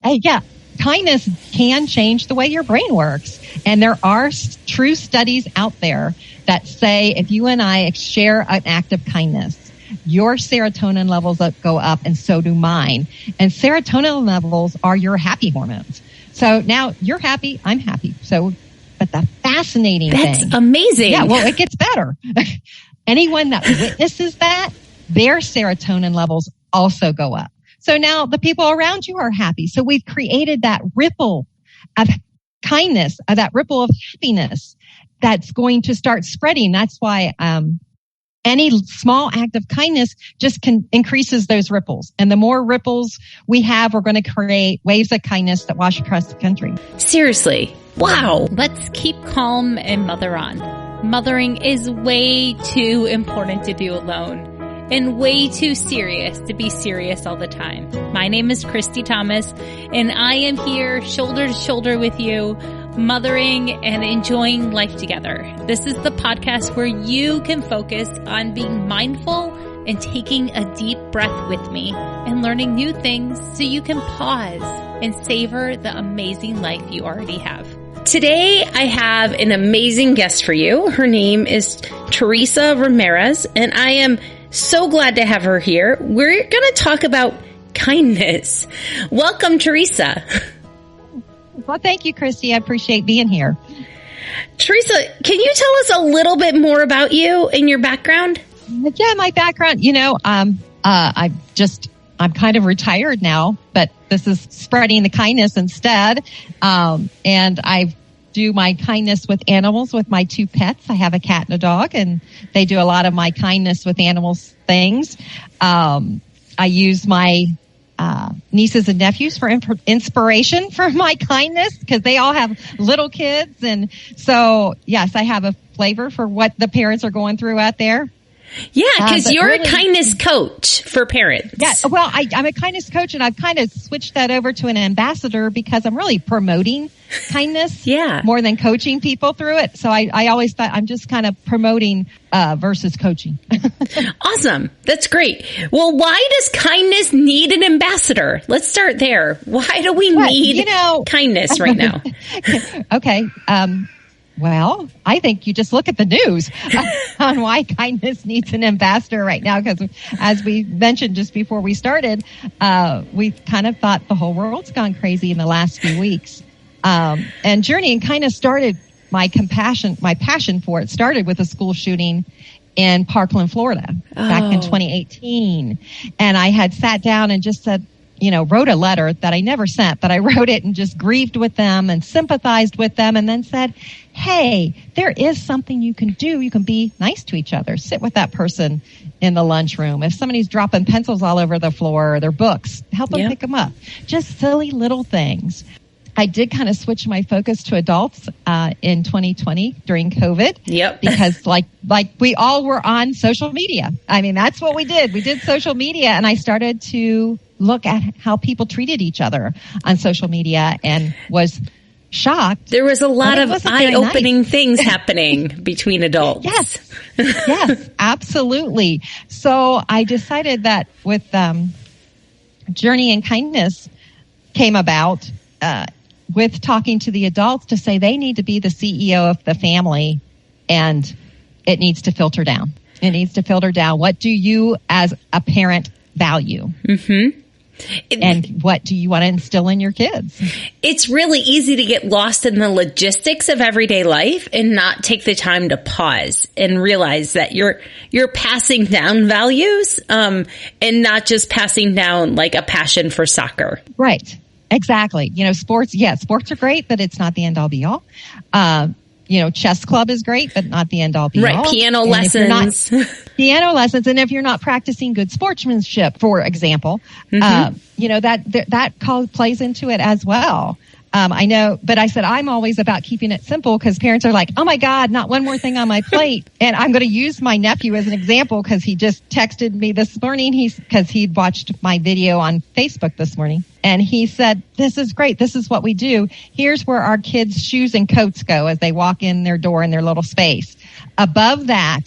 Hey, yeah, kindness can change the way your brain works. And there are true studies out there that say if you and I share an act of kindness, your serotonin levels go up, and so do mine. And serotonin levels are your happy hormones. So now you're happy, I'm happy. So, but the fascinating thing. That's amazing. Yeah, well, it gets better. Anyone that witnesses that, their serotonin levels also go up. So now the people around you are happy. So we've created that ripple of kindness, that ripple of happiness that's going to start spreading. That's why, any small act of kindness just increases those ripples. And the more ripples we have, we're going to create waves of kindness that wash across the country. Seriously. Wow. Let's keep calm and mother on. Mothering is way too important to do alone and way too serious to be serious all the time. My name is Christy Thomas, and I am here shoulder to shoulder with you, mothering and enjoying life together. This is the podcast where you can focus on being mindful and taking a deep breath with me and learning new things so you can pause and savor the amazing life you already have. Today, I have an amazing guest for you. Her name is Teresa Ramirez, and I am so glad to have her here. We're going to talk about kindness. Welcome, Teresa. Well, thank you, Christy. I appreciate being here. Teresa, can you tell us a little bit more about you and your background? Yeah, my background, I'm kind of retired now, but this is spreading the kindness instead. And I do my kindness with animals with my two pets. I have a cat and a dog, and they do a lot of my kindness with animals things. I use my nieces and nephews for inspiration for my kindness because they all have little kids. And so, yes, I have a flavor for what the parents are going through out there. Yeah, because you're really a kindness coach for parents. Yeah, well, I'm a kindness coach, and I've kind of switched that over to an ambassador because I'm really promoting kindness more than coaching people through it. So I always thought I'm just kind of promoting versus coaching. Awesome. That's great. Well, why does kindness need an ambassador? Let's start there. Why do we need kindness right now? Okay. Well, I think you just look at the news on why kindness needs an ambassador right now. Because as we mentioned just before we started, we kind of thought the whole world's gone crazy in the last few weeks. And journeying kind of started my passion for it started with a school shooting in Parkland, Florida back in 2018. And I had sat down and just said, wrote a letter that I never sent, but I wrote it and just grieved with them and sympathized with them and then said, hey, there is something you can do. You can be nice to each other. Sit with that person in the lunchroom. If somebody's dropping pencils all over the floor or their books, help them pick them up. Just silly little things. I did kind of switch my focus to adults in 2020 during COVID. Yep. Because like we all were on social media. I mean, that's what we did. We did social media, and I started to look at how people treated each other on social media and was shocked. There was a lot of eye-opening things happening between adults. Yes, absolutely. So I decided that with Journey and Kindness came about with talking to the adults to say they need to be the CEO of the family, and it needs to filter down. It needs to filter down. What do you as a parent value? Mm-hmm. And what do you want to instill in your kids? It's really easy to get lost in the logistics of everyday life and not take the time to pause and realize that you're passing down values, and not just passing down like a passion for soccer. Right. Exactly. Sports are great, but it's not the end all be all. Chess club is great, but not the end all be all. Right. Piano lessons. Piano lessons. And if you're not practicing good sportsmanship, for example, that plays into it as well. I know, but I said, I'm always about keeping it simple because parents are like, oh my God, not one more thing on my plate. And I'm going to use my nephew as an example because he just texted me this morning. Because he'd watched my video on Facebook this morning. And he said, this is great. This is what we do. Here's where our kids' shoes and coats go as they walk in their door in their little space. Above that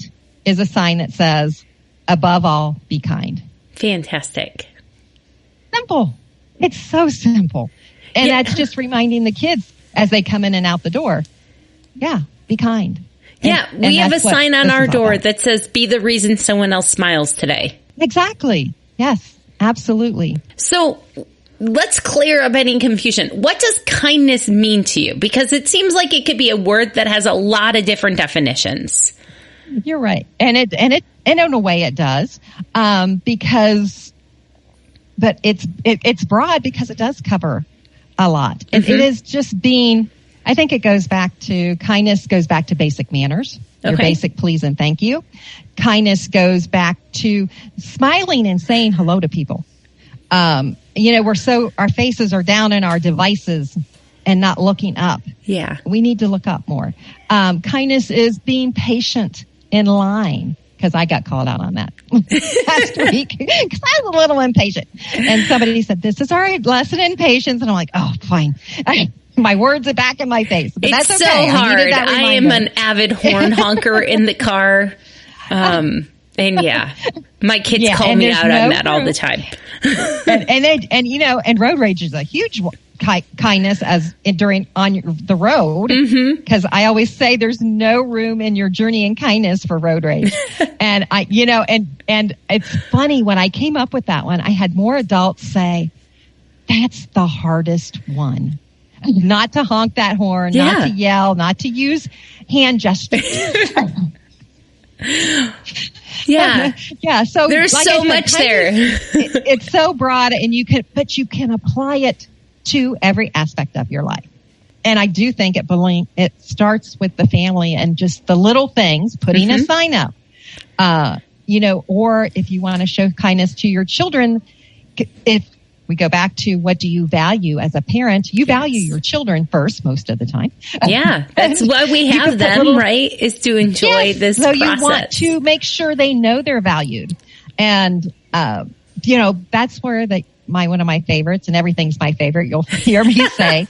is a sign that says, above all, be kind. Fantastic. Simple. It's so simple. And that's just reminding the kids as they come in and out the door. Yeah, be kind. We have a sign on our door that says, be the reason someone else smiles today. Exactly. Yes, absolutely. So let's clear up any confusion. What does kindness mean to you? Because it seems like it could be a word that has a lot of different definitions. You're right. And in a way it does. But it's broad because it does cover a lot. It is just being, I think it goes back to, kindness goes back to basic manners, your basic please and thank you. Kindness goes back to smiling and saying hello to people. Our faces are down in our devices and not looking up. Yeah. We need to look up more. Kindness is being patient in line. Because I got called out on that last week because I was a little impatient. And somebody said, this is our lesson in patience. And I'm like, oh, fine. My words are back in my face. But it's that's okay. So hard. I am an avid horn honker in the car. And my kids call me out on that all the time. and road rage is a huge kindness during on the road, because I always say there's no room in your journey in kindness for road rage. And and it's funny, when I came up with that one, I had more adults say that's the hardest one. Not to honk that horn, not to yell, not to use hand gestures. So there's like so much there. It's so broad, and you can apply it to every aspect of your life. And I do think it starts with the family and just the little things, putting a sign up, or if you want to show kindness to your children, if we go back to what do you value as a parent, you value your children first most of the time. Yeah. That's why we have them, right? Is to enjoy this process. So you want to make sure they know they're valued. And, that's where one of my favorites, and everything's my favorite, you'll hear me say,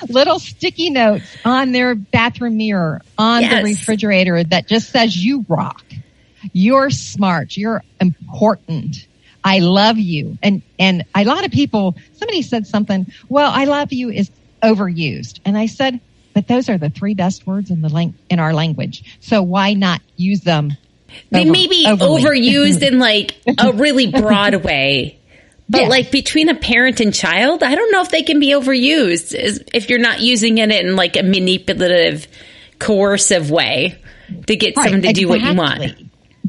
little sticky notes on their bathroom mirror, on the refrigerator that just says, you rock, you're smart, you're important, I love you. And a lot of people, somebody said something, well, I love you is overused. And I said, but those are the 3 best words in our language. So why not use them? They may be overused in like a really broad way. But like between a parent and child, I don't know if they can be overused if you're not using it in like a manipulative, coercive way to get someone to do what you want.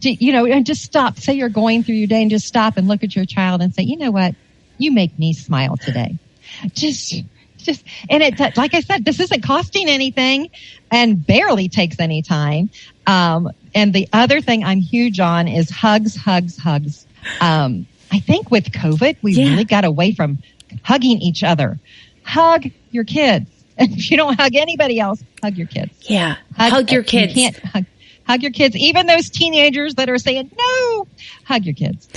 And just stop. Say you're going through your day and just stop and look at your child and say, you know what? You make me smile today. And it's like I said, this isn't costing anything and barely takes any time. And the other thing I'm huge on is hugs. I think with COVID, we really got away from hugging each other. Hug your kids. If you don't hug anybody else, hug your kids. Yeah. Hug your kids. You can't hug your kids. Even those teenagers that are saying, no, hug your kids.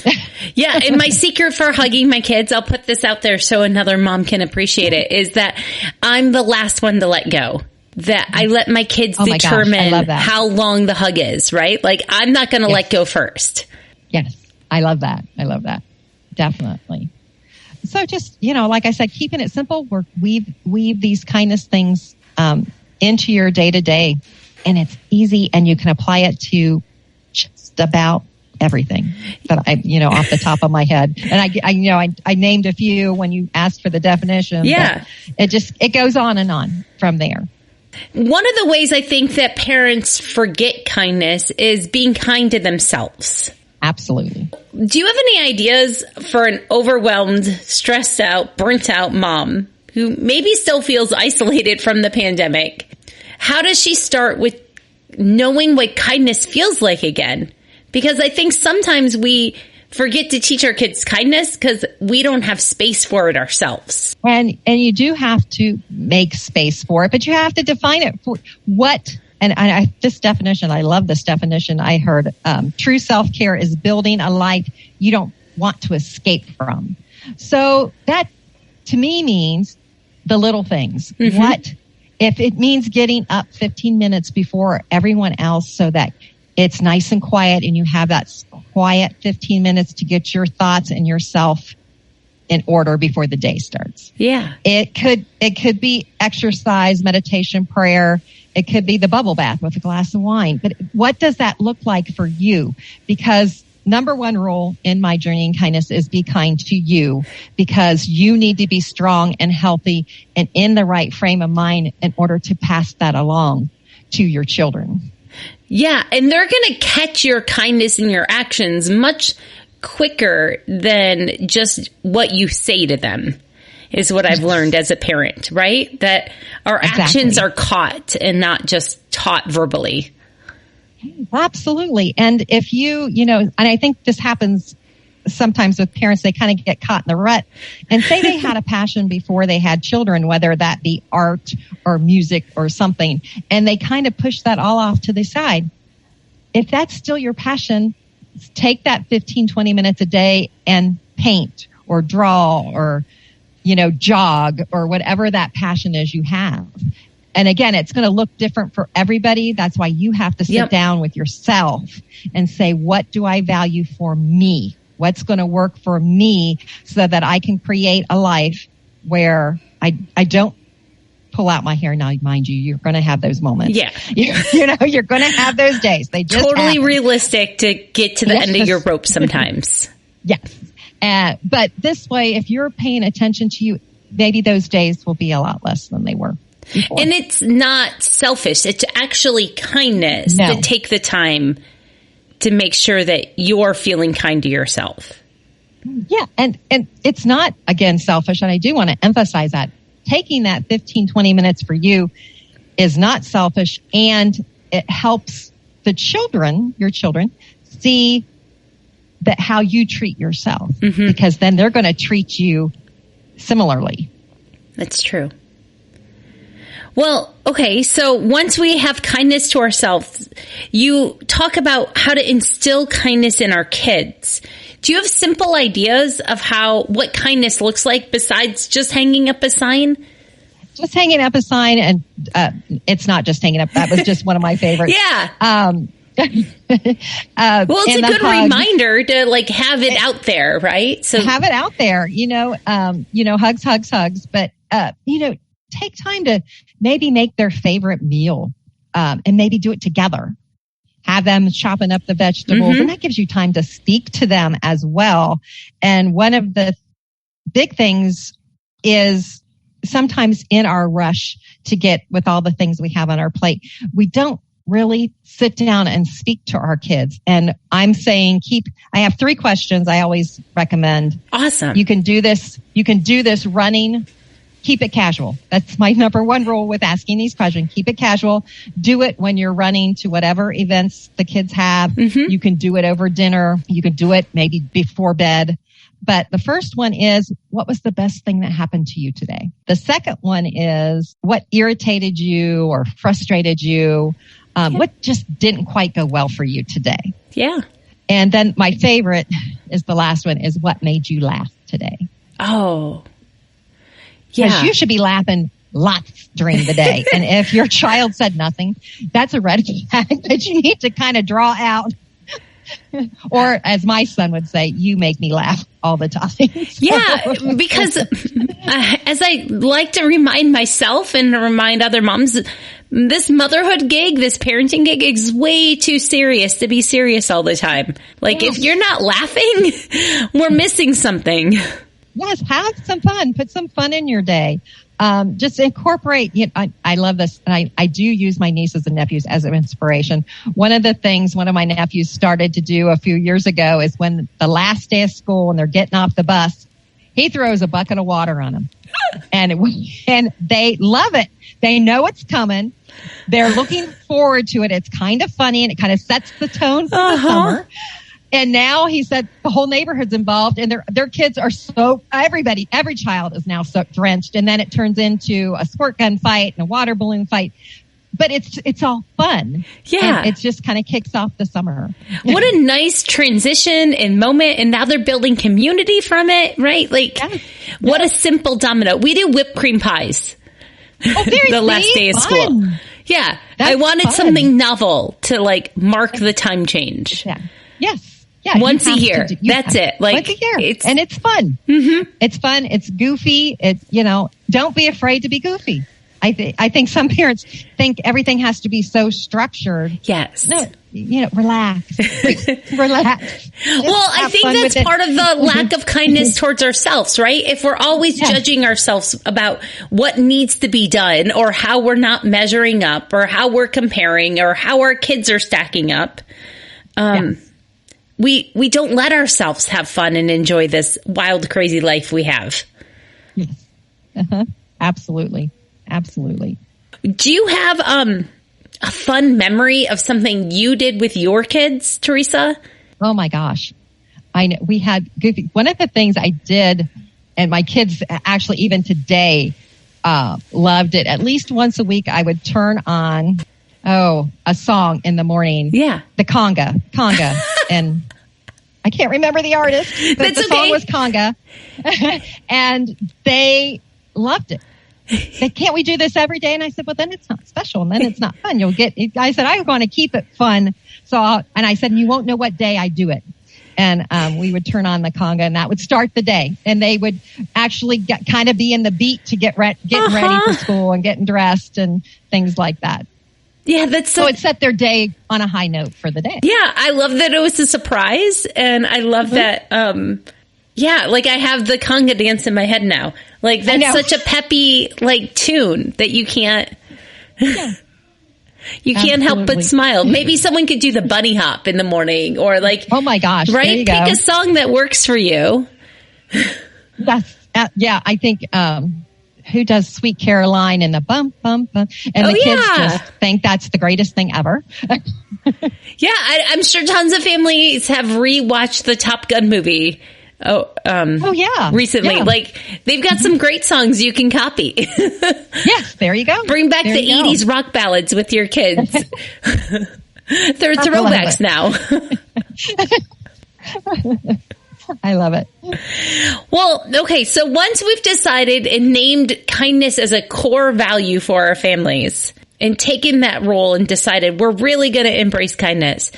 And my secret for hugging my kids, I'll put this out there so another mom can appreciate it, is that I'm the last one to let go. That I let my kids determine how long the hug is, right? Like, I'm not going to let go first. Yes. I love that. Definitely. So just, like I said, keeping it simple, weave these kindness things into your day to day, and it's easy, and you can apply it to just about everything that off the top of my head. And I named a few when you asked for the definition. Yeah. It goes on and on from there. One of the ways I think that parents forget kindness is being kind to themselves. Absolutely. Do you have any ideas for an overwhelmed, stressed out, burnt out mom who maybe still feels isolated from the pandemic? How does she start with knowing what kindness feels like again? Because I think sometimes we forget to teach our kids kindness because we don't have space for it ourselves. And you do have to make space for it, but you have to define it for what. And this definition, I love this definition I heard. True self-care is building a life you don't want to escape from. So that, to me, means the little things. What if it means getting up 15 minutes before everyone else so that it's nice and quiet and you have that quiet 15 minutes to get your thoughts and yourself in order before the day starts. Yeah. It could be exercise, meditation, prayer. It could be the bubble bath with a glass of wine. But what does that look like for you? Because number one rule in my journey in kindness is be kind to you, because you need to be strong and healthy and in the right frame of mind in order to pass that along to your children. Yeah. And they're going to catch your kindness and your actions much quicker than just what you say to them, is what I've learned as a parent, right? That our actions are caught and not just taught verbally. Absolutely. And if and I think this happens sometimes with parents, they kind of get caught in the rut and say they had a passion before they had children, whether that be art or music or something, and they kind of push that all off to the side. If that's still your passion, take that 15, 20 minutes a day and paint or draw or, jog or whatever that passion is you have. And again, it's going to look different for everybody. That's why you have to sit down with yourself and say, what do I value for me? What's going to work for me so that I can create a life where I don't pull out my hair. Now, mind you, you're going to have those moments. Yeah. You're going to have those days. They just totally happen. Realistic to get to the end of your rope sometimes. Yes. But this way, if you're paying attention to you, maybe those days will be a lot less than they were before. And it's not selfish. It's actually kindness to take the time to make sure that you're feeling kind to yourself. Yeah. And it's not, again, selfish. And I do want to emphasize that. Taking that 15, 20 minutes for you is not selfish, and it helps your children, see that how you treat yourself, because then they're going to treat you similarly. That's true. Well, okay. So once we have kindness to ourselves, you talk about how to instill kindness in our kids. Do you have simple ideas of what kindness looks like besides just hanging up a sign? Just hanging up a sign, and it's not just hanging up. That was just one of my favorites. Yeah. Well, it's a good reminder to have it out there, right? So have it out there. Hugs. But take time to maybe make their favorite meal, and maybe do it together. Have them chopping up the vegetables, and that gives you time to speak to them as well. And one of the big things is sometimes in our rush to get with all the things we have on our plate, we don't really sit down and speak to our kids. And I'm saying I have 3 questions I always recommend. Awesome. You can do this running. Keep it casual. That's my number one rule with asking these questions. Keep it casual. Do it when you're running to whatever events the kids have. You can do it over dinner. You can do it maybe before bed. But the first one is, what was the best thing that happened to you today? The second one is, what irritated you or frustrated you? What just didn't quite go well for you today? Yeah. And then my favorite is the last one, is what made you laugh today? Oh, yeah. Because you should be laughing lots during the day. And if your child said nothing, that's a red flag that you need to kind of draw out. Or as my son would say, you make me laugh all the time. Yeah, because as I like to remind myself and remind other moms, this motherhood gig, this parenting gig is way too serious to be serious all the time. If you're not laughing, we're missing something. Yes, have some fun. Put some fun in your day. Just incorporate, I love this. And I do use my nieces and nephews as an inspiration. One of the things one of my nephews started to do a few years ago is when the last day of school and they're getting off the bus, he throws a bucket of water on them. And they love it. They know it's coming. They're looking forward to it. It's kind of funny and it kind of sets the tone for the summer. And now he said the whole neighborhood's involved, and their kids are every child is now so drenched. And then it turns into a squirt gun fight and a water balloon fight. But it's all fun. Yeah. And it just kind of kicks off the summer. What a nice transition and moment. And now they're building community from it, right? What a simple domino. We do whipped cream pies. The last day of school. Yeah. That's I wanted something novel to mark the time change. Yeah. Yes. Yeah, once a year. That's it. Like once a year. And it's fun. Mm-hmm. It's fun. It's goofy. It's, don't be afraid to be goofy. I think some parents think everything has to be so structured. Yes. No, relax. Relax. Well, I think that's part of the lack of kindness towards ourselves, right? If we're always judging ourselves about what needs to be done or how we're not measuring up or how we're comparing or how our kids are stacking up, we don't let ourselves have fun and enjoy this wild, crazy life we have. Yes. Uh-huh. Absolutely. Absolutely. Do you have a fun memory of something you did with your kids, Teresa? Oh my gosh. I know we had goofy. One of the things I did, and my kids actually even today loved it. At least once a week, I would turn on a song in the morning. Yeah, the conga, and I can't remember the artist, but the song was conga, and they loved it. Said, can't we do this every day? And I said, well, then it's not special, and then it's not fun. I said, I'm going to keep it fun. And I said, you won't know what day I do it. And we would turn on the conga, and that would start the day. And they would actually kind of be in the beat to getting ready for school and getting dressed and things like that. Yeah, that's so it set their day on a high note for the day. Yeah, I love that it was a surprise, and I love that. Like I have the conga dance in my head now. Like that's such a peppy tune that you can't. You can't help but smile. Maybe someone could do the bunny hop in the morning or oh my gosh, right? Pick a song that works for you. That's, I think, who does Sweet Caroline and the bum, bum, bum. And the kids just think that's the greatest thing ever. I'm sure tons of families have rewatched the Top Gun movie. Recently. Yeah. They've got some great songs you can copy. Yes, there you go. Bring back the 80s rock ballads with your kids. They're throwbacks now. I love it. Well, okay. So once we've decided and named kindness as a core value for our families and taken that role and decided we're really going to embrace kindness,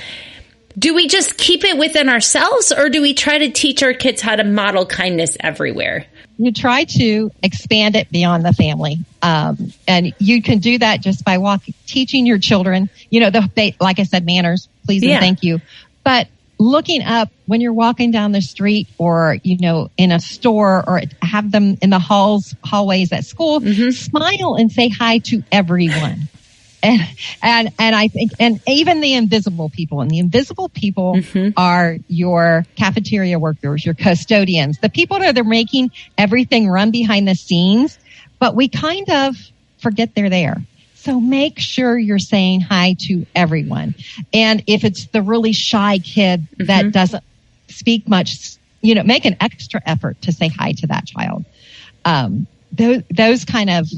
do we just keep it within ourselves, or do we try to teach our kids how to model kindness everywhere? You try to expand it beyond the family. And you can do that just by teaching your children, like I said, manners, please and thank you. But looking up when you're walking down the street or, in a store or have them in the hallways at school, smile and say hi to everyone. And I think, and even the invisible people, are your cafeteria workers, your custodians, the people that are making everything run behind the scenes, but we kind of forget they're there. So make sure you're saying hi to everyone. And if it's the really shy kid that doesn't speak much, make an extra effort to say hi to that child. Those kind of,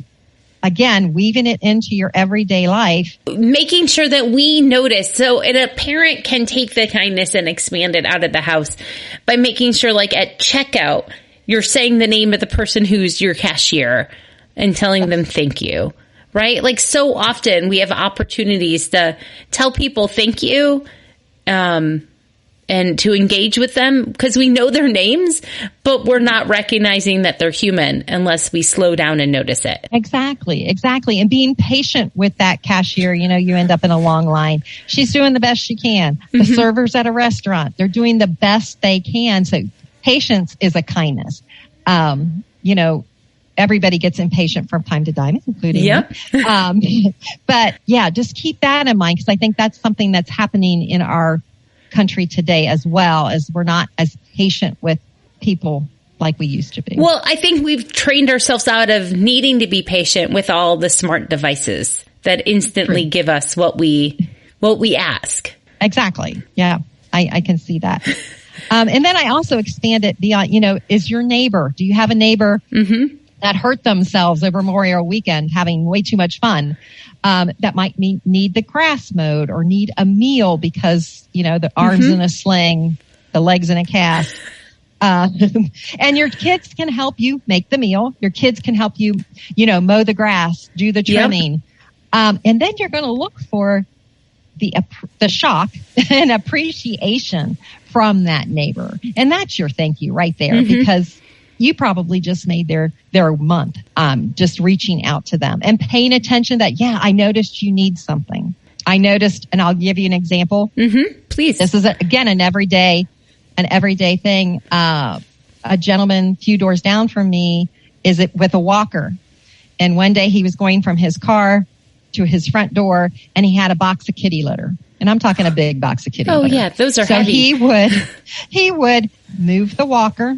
again, weaving it into your everyday life. Making sure that we notice. So a parent can take the kindness and expand it out of the house by making sure, at checkout, you're saying the name of the person who's your cashier and telling them thank you, right? So often we have opportunities to tell people thank you, and to engage with them because we know their names, but we're not recognizing that they're human unless we slow down and notice it. Exactly. And being patient with that cashier, you end up in a long line. She's doing the best she can. The servers at a restaurant, they're doing the best they can. So patience is a kindness. Everybody gets impatient from time to time, including me. But just keep that in mind because I think that's something that's happening in our country today as well, as we're not as patient with people like we used to be. Well, I think we've trained ourselves out of needing to be patient with all the smart devices that instantly give us what we ask. Exactly. Yeah, I can see that. And then I also expand it beyond, is your neighbor, do you have a neighbor that hurt themselves over Memorial Weekend having way too much fun? That might need the grass mowed or need a meal because, the arms in a sling, the legs in a cast. And your kids can help you make the meal. Your kids can help you, mow the grass, do the trimming. And then you're going to look for the shock and appreciation from that neighbor. And that's your thank you right there, because you probably just made their month, just reaching out to them and paying attention that, yeah, I noticed you need something. I noticed, and I'll give you an example. Please. This is again, an everyday thing. A gentleman a few doors down from me is with a walker. And one day he was going from his car to his front door and he had a box of kitty litter. And I'm talking a big box of kitty litter. Oh yeah, those are so heavy. He would move the walker,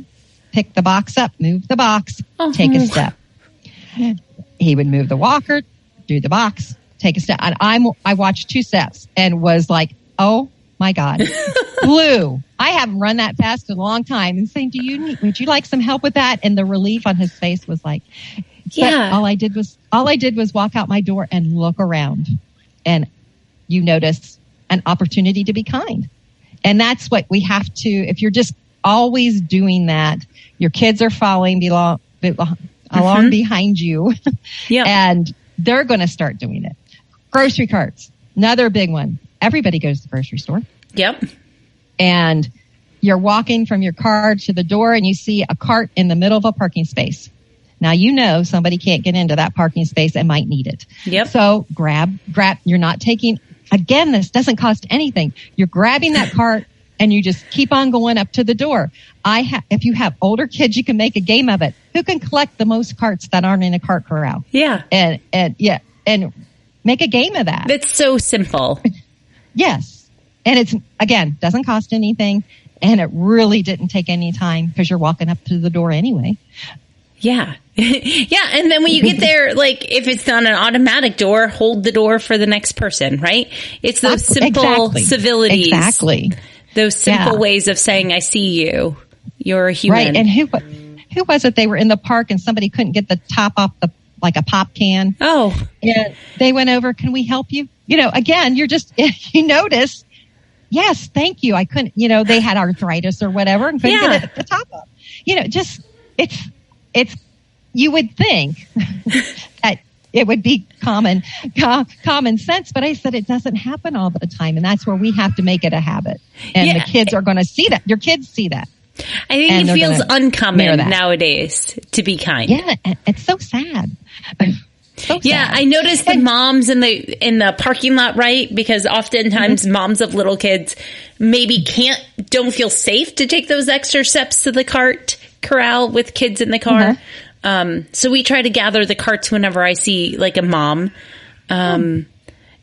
pick the box up, move the box, take a step. He would move the walker, do the box, take a step. And I watched 2 steps and was like, oh my God, blue. I haven't run that fast in a long time. And saying, would you like some help with that? And the relief on his face was like, yeah. All I did was walk out my door and look around, and you notice an opportunity to be kind. And that's what we have to, if you're just always doing that, your kids are following along behind you. Yeah. And they're going to start doing it. Grocery carts, another big one. Everybody goes to the grocery store. Yep. And you're walking from your car to the door and you see a cart in the middle of a parking space. Now, somebody can't get into that parking space and might need it. Yep. So grab, you're not taking, again, this doesn't cost anything. You're grabbing that cart and you just keep on going up to the door. If you have older kids, you can make a game of it. Who can collect the most carts that aren't in a cart corral? Yeah. And make a game of that. It's so simple. Yes. And it's, again, doesn't cost anything. And it really didn't take any time because you're walking up to the door anyway. Yeah. Yeah. And then when you get there, like if it's not an automatic door, hold the door for the next person, right? It's those simple civilities. Exactly. Those simple ways of saying, I see you. You're a human. Right. And who was it? They were in the park and somebody couldn't get the top off like a pop can. Oh. Yeah. They went over, can we help you? Again, you notice, yes, thank you. I couldn't, they had arthritis or whatever and couldn't get it at the top off. It's, you would think that it would be common sense, but I said it doesn't happen all the time. And that's where we have to make it a habit. And the kids are going to see that. Your kids see that. I think it feels uncommon nowadays to be kind. Yeah. It's so sad. So yeah, sad. I noticed the moms in the parking lot, right? Because oftentimes moms of little kids maybe don't feel safe to take those extra steps to the cart corral with kids in the car. So we try to gather the carts whenever I see like a mom. And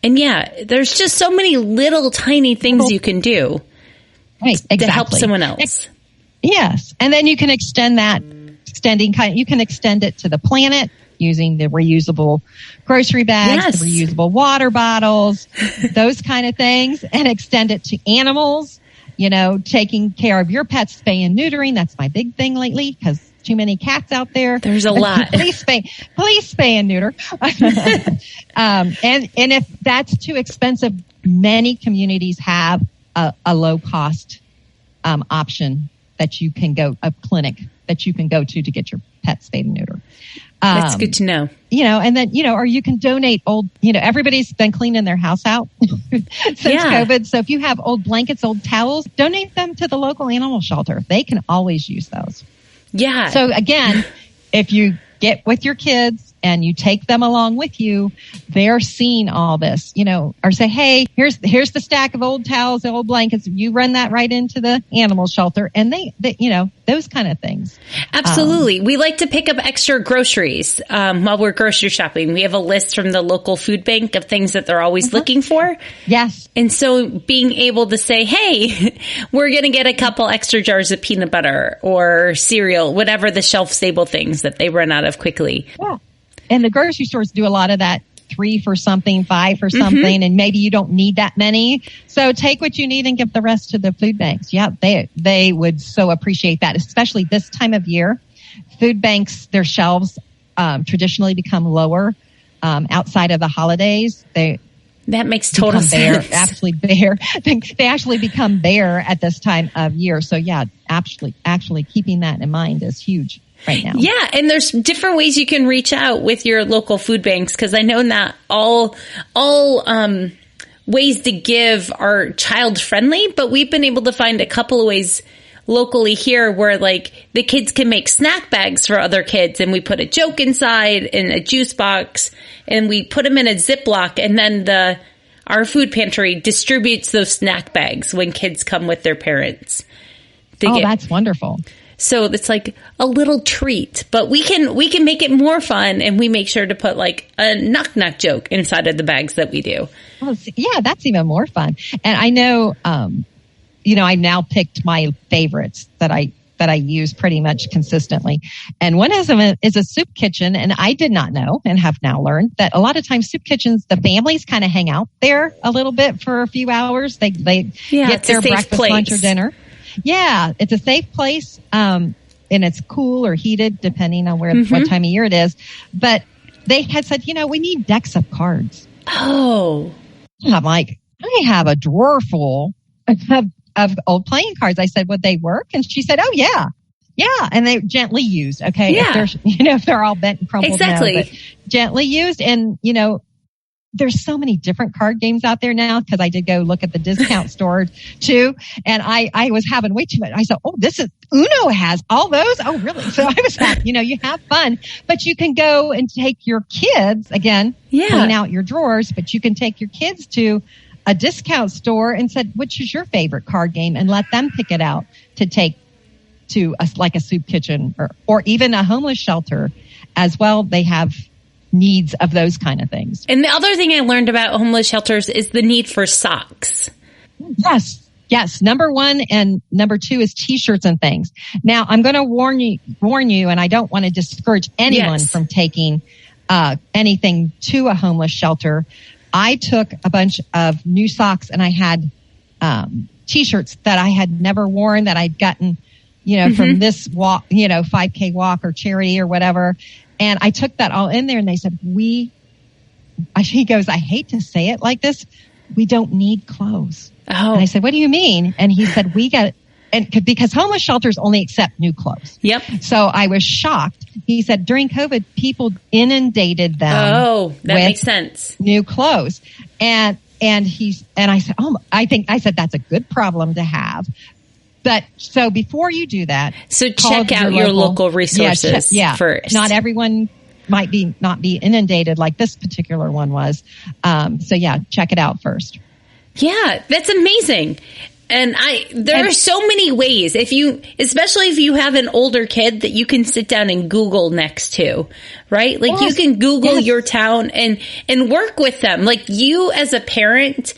yeah, there's just so many little tiny things you can do to help someone else. Yes. And then you can extend you can extend it to the planet using the reusable grocery bags, the reusable water bottles, those kind of things, and extend it to animals, taking care of your pets, spay and neutering. That's my big thing lately because too many cats out there. There's a lot. Please spay and neuter. And if that's too expensive, many communities have a low cost option that you can go, a clinic that you can go to get your pet spayed and neutered. That's good to know. And then, or you can donate old, everybody's been cleaning their house out since COVID. So if you have old blankets, old towels, donate them to the local animal shelter. They can always use those. Yeah. So again, if you get with your kids and you take them along with you, they're seeing all this, or say, hey, here's the stack of old towels, old blankets. You run that right into the animal shelter, and they those kind of things. Absolutely. We like to pick up extra groceries while we're grocery shopping. We have a list from the local food bank of things that they're always looking for. Yes. And so being able to say, hey, we're going to get a couple extra jars of peanut butter or cereal, whatever the shelf stable things that they run out of quickly. Yeah. And the grocery stores do a lot of that, 3 for something, 5 for something, and maybe you don't need that many. So take what you need and give the rest to the food banks. Yeah, they would so appreciate that, especially this time of year. Food banks, their shelves traditionally become lower outside of the holidays. That makes total sense. Absolutely bare. They actually become bare at this time of year. So yeah, actually keeping that in mind is huge right now. Yeah. And there's different ways you can reach out with your local food banks. Cause I know not all ways to give are child friendly, but we've been able to find a couple of ways locally here where like the kids can make snack bags for other kids, and we put a joke inside and a juice box, and we put them in a Ziploc, and then our food pantry distributes those snack bags when kids come with their parents. That's wonderful. So it's like a little treat, but we can make it more fun, and we make sure to put like a knock knock joke inside of the bags that we do. Oh, yeah, that's even more fun. And I know, I've now picked my favorites that I use pretty much consistently. And one of them is a soup kitchen. And I did not know, and have now learned, that a lot of times soup kitchens, the families kind of hang out there a little bit for a few hours. They get their breakfast, lunch, or dinner. Yeah, it's a safe place. And it's cool or heated depending on what time of year it is. But they had said, we need decks of cards. Oh. I'm like, I have a drawer full of old playing cards. I said, would they work? And she said, oh, yeah. Yeah. And they're gently used. Okay. Yeah. If they're all bent and crumpled. Exactly. No, but gently used. And, there's so many different card games out there now, because I did go look at the discount store too. And I was having way too much. I said, this is Uno has all those. Oh, really? So I was happy. You have fun, but you can go and take your kids again, clean out your drawers, but you can take your kids to a discount store and said, which is your favorite card game? And let them pick it out to take to a soup kitchen or even a homeless shelter as well. They have needs of those kind of things. And the other thing I learned about homeless shelters is the need for socks. Yes. Number one and number two is T-shirts and things. Now, I'm going to warn you, and I don't want to discourage anyone from taking anything to a homeless shelter. I took a bunch of new socks, and I had T-shirts that I had never worn that I'd gotten, from this walk, 5K walk or charity or whatever. And I took that all in there, and they said, he goes, I hate to say it like this, we don't need clothes. Oh. And I said, what do you mean? And he said, because homeless shelters only accept new clothes. Yep. So I was shocked. He said during COVID, people inundated them. Oh, that makes sense. New clothes. And I said, that's a good problem to have. But so before you do that, so check out your local resources first. Not everyone might not be inundated like this particular one was. Check it out first. Yeah, that's amazing. And there are so many ways, especially if you have an older kid, that you can sit down and Google next to, right? Like you can Google your town and work with them. Like you as a parent,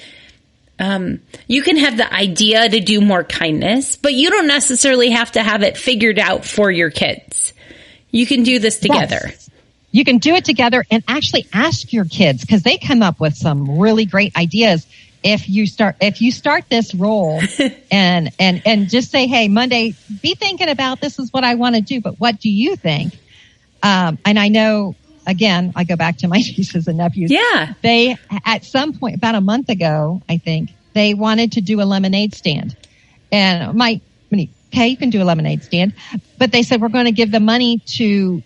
you can have the idea to do more kindness, but you don't necessarily have to have it figured out for your kids. You can do this together. Yes. You can do it together and actually ask your kids, because they come up with some really great ideas. If you start this role and just say, hey, Monday, be thinking about this is what I want to do, but what do you think? And I know, again, I go back to my nieces and nephews. Yeah. They, at some point, about a month ago, I think, they wanted to do a lemonade stand. And okay, you can do a lemonade stand. But they said, we're going to give the money to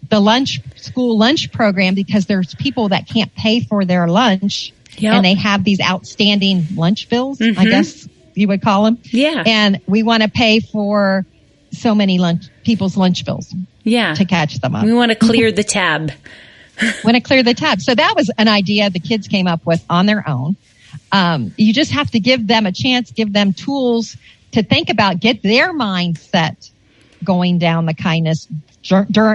the school lunch program, because there's people that can't pay for their lunch. Yep. And they have these outstanding lunch bills, I guess you would call them. Yeah. And we want to pay for so many people's lunch bills. Yeah. To catch them up. We want to clear the tab. So that was an idea the kids came up with on their own. You just have to give them a chance, give them tools to think about, get their mindset going down the kindness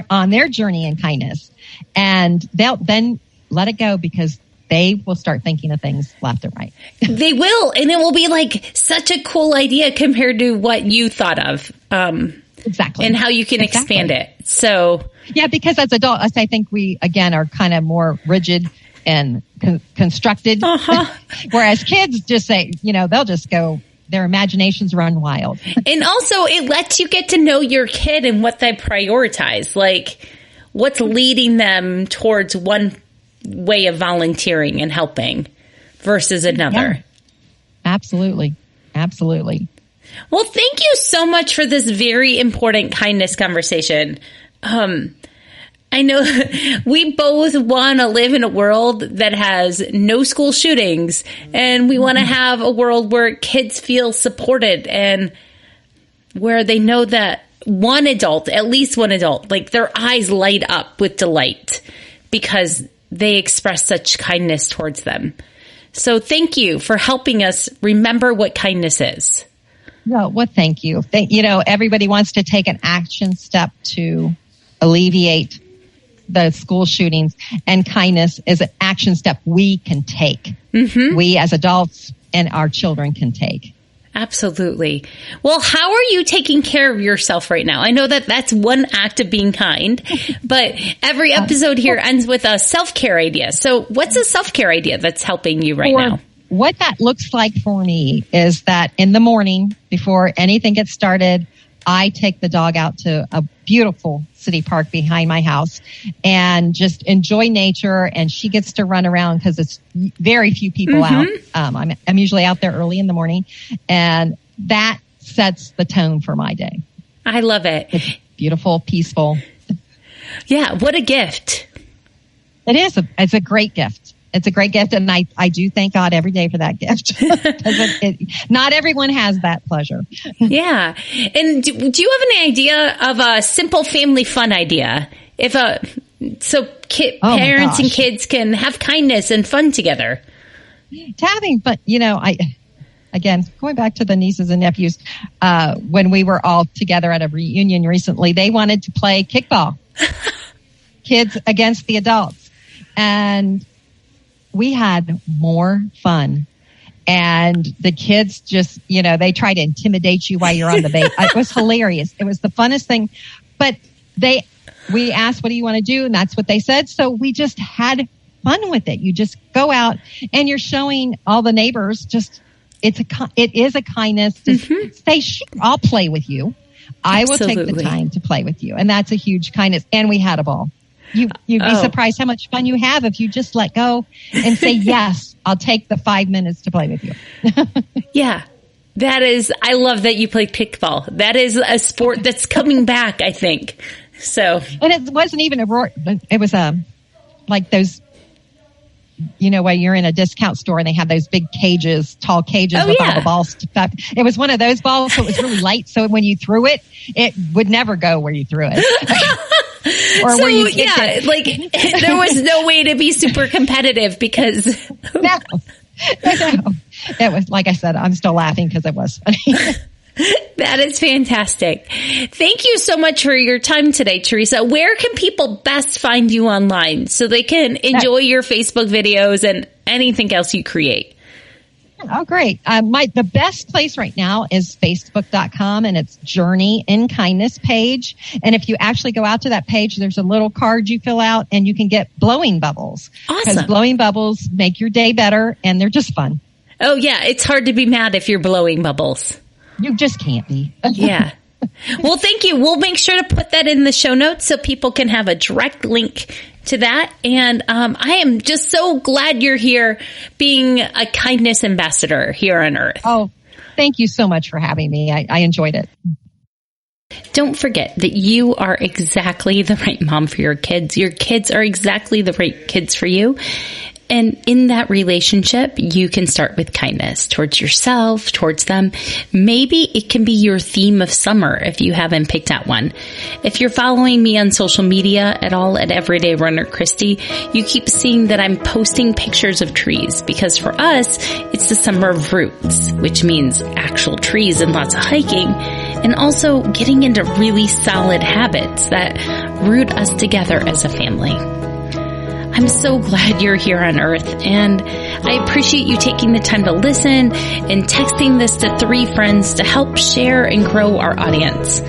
on their journey in kindness. And they'll then let it go, because they will start thinking of things left and right. They will. And it will be like such a cool idea compared to what you thought of. Exactly. And how you can expand it. So, yeah, because as adults, I think we, again, are kind of more rigid and constructed. Whereas kids just say, they'll just go, their imaginations run wild. And also it lets you get to know your kid and what they prioritize, like what's leading them towards one way of volunteering and helping versus another. Yeah. Absolutely. Well, thank you so much for this very important kindness conversation. And I know we both want to live in a world that has no school shootings, and we want to have a world where kids feel supported and where they know that one adult, at least one adult, like their eyes light up with delight because they express such kindness towards them. So thank you for helping us remember what kindness is. No, well, thank you. Everybody wants to take an action step to alleviate the school shootings, and kindness is an action step we can take. Mm-hmm. We as adults and our children can take. Absolutely. Well, how are you taking care of yourself right now? I know that that's one act of being kind, but every episode here ends with a self-care idea. So what's a self-care idea that's helping you right now? What that looks like for me is that in the morning, before anything gets started, I take the dog out to a beautiful city park behind my house and just enjoy nature. And she gets to run around because it's very few people out. I'm usually out there early in the morning, and that sets the tone for my day. I love it. It's beautiful, peaceful. Yeah. What a gift. It is. It's a great gift. It's a great gift, and I do thank God every day for that gift. Not everyone has that pleasure. Yeah. And do you have any idea of a simple family fun idea? Parents and kids can have kindness and fun together. But again, going back to the nieces and nephews, when we were all together at a reunion recently, they wanted to play kickball, kids against the adults, and we had more fun. And the kids just, they try to intimidate you while you're on the bait. It was hilarious. It was the funnest thing. But we asked, what do you want to do? And that's what they said. So we just had fun with it. You just go out and you're showing all the neighbors it is a kindness to say, sure, I'll play with you. I will take the time to play with you. And that's a huge kindness. And we had a ball. You'd be surprised how much fun you have if you just let go and say, yes, I'll take the 5 minutes to play with you. Yeah. I love that you play kickball. That is a sport that's coming back, I think. So. And it wasn't even it was like those, where you're in a discount store and they have those big tall cages with all the balls. It was one of those balls, so it was really light. So when you threw it, it would never go where you threw it. Or where you kicked it. Like there was no way to be super competitive because no. It was, like I said, I'm still laughing because it was funny. That is fantastic. Thank you so much for your time today, Teresa. Where can people best find you online so they can enjoy your Facebook videos and anything else you create? Oh, great. The best place right now is Facebook.com, and it's Journey in Kindness page. And if you actually go out to that page, there's a little card you fill out and you can get blowing bubbles. Awesome. Because blowing bubbles make your day better and they're just fun. Oh, yeah. It's hard to be mad if you're blowing bubbles. You just can't be. Yeah. Well, thank you. We'll make sure to put that in the show notes so people can have a direct link to that. And I am just so glad you're here being a kindness ambassador here on Earth. Oh, thank you so much for having me. I enjoyed it. Don't forget that you are exactly the right mom for your kids. Your kids are exactly the right kids for you. And in that relationship, you can start with kindness towards yourself, towards them. Maybe it can be your theme of summer if you haven't picked out one. If you're following me on social media at all at Everyday Runner Christy, you keep seeing that I'm posting pictures of trees because for us, it's the summer of roots, which means actual trees and lots of hiking, and also getting into really solid habits that root us together as a family. I'm so glad you're here on Earth, and I appreciate you taking the time to listen and texting this to 3 friends to help share and grow our audience.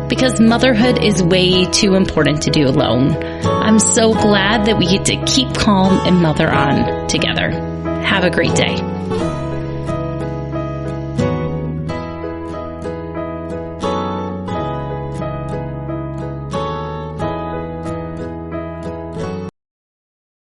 Because motherhood is way too important to do alone. I'm so glad that we get to keep calm and mother on together. Have a great day.